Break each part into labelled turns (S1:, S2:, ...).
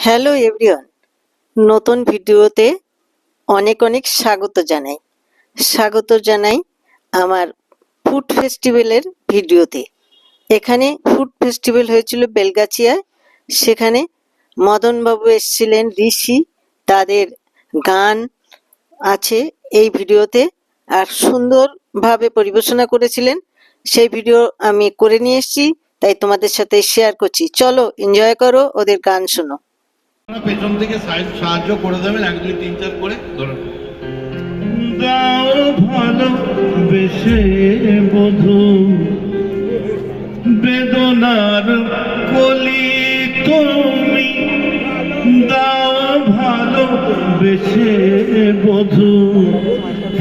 S1: Hello everyone, নতুন ভিডিওতে অনেক অনেক স্বাগত জানাই আমার ফুড ফেস্টিভ্যালের ভিডিওতে। এখানে ফুড ফেস্টিভ্যাল হয়েছিল বেলগাছিয়ায়। সেখানে মদনবাবু এসেছিলেন, ঋষি, তাদের গান আছে এই ভিডিওতে, আর সুন্দরভাবে পরিবেশনা করেছিলেন। সেই ভিডিও আমি করে নিয়ে এসেছি, তাই তোমাদের সাথে শেয়ার করছি। চলো এনজয় করো, ওদের গান শোনো।
S2: পেছন থেকে সাহায্য করে দেবেন, 1 2 3 4 করে ধরুন। দাও ভালো বেশে বধু বেদনার কলি তুমি, দাও ভালো বেশে বধু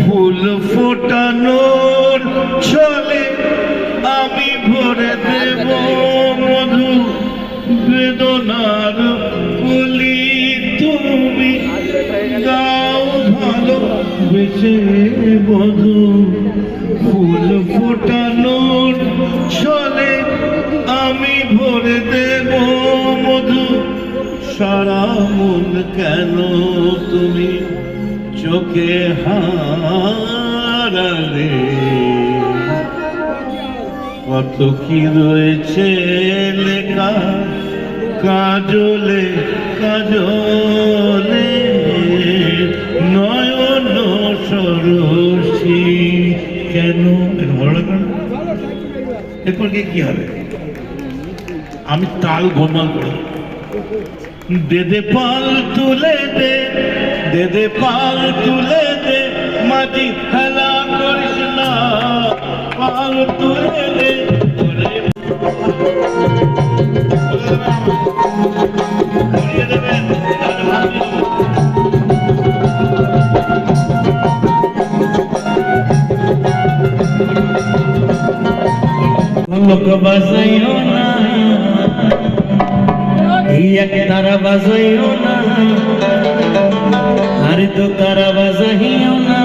S2: ফুল ফোটানোর ছলে আমি ভরে দেব মধু, বেদনার কলি তুমি, দাও ভালো বেশে বধু ফুল ফোটানোর ছলে আমি ভরে দেব মধু। সারা মন কেন তুমি চোখে হারালে, কত কি রয়েছে লেখা কাজলে কাজলে, নয়ন সরসী কেন। ভালো লাগবে না? এরপর কি হবে? আমি তাল গোলমাল করব। দে দে পাল তুলে দে, দে দে পাল তুলে দে, মাঝি খেলা করিস না, পাল তুলে দে। লোক বাজাইও না, এক তারা বাজাইও না, আর তো তারা বাজাইও না,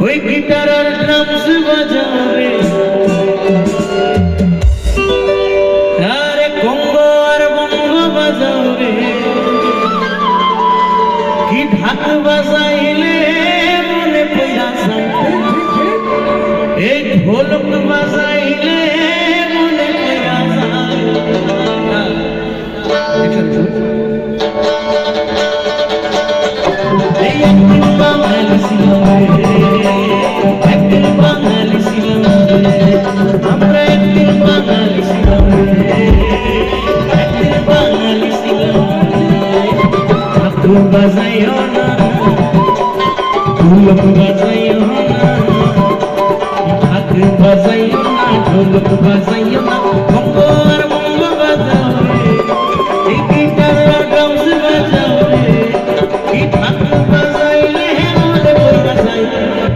S2: ওই গিটার আর ড্রামস বাজাবে, আরে কঙ্গো আর বঙ্গ বাজাবে, কি ঢাক বাজাইলে মনে পড়া যায়, এই ঢোলক বাজাইলে মনে পড়া যায়। এই একদিন বাঙালি ছিলাম রে, একদিন বাঙালি ছিলাম রে, আমরা একদিন বাঙালি ছিলাম রে, একদিন বাঙালি ছিলাম রে। ঠাকুর বাজাইও না, ঢোলক বাজাইও না, ঠাকুর বাজাইও না, ঢোলক বাজাইও না, বঙ্গো আর বঙ্গ বাজাও রে, এই গিটার আর ড্রামস বাজাও রে, এই ঠাকুর বাজাইলে মনে পড়া যায়,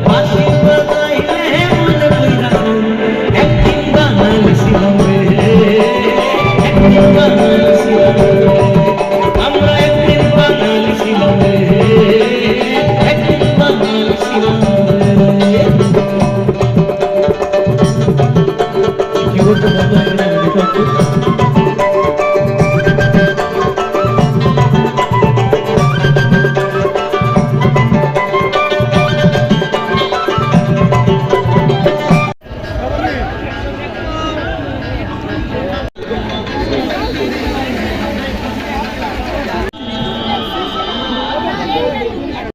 S2: বাঁশি বাজাইলে মনে পড়া যায়। একদিন বাঙালি ছিলাম রে, একদিন বাঙালি ছিলাম রে।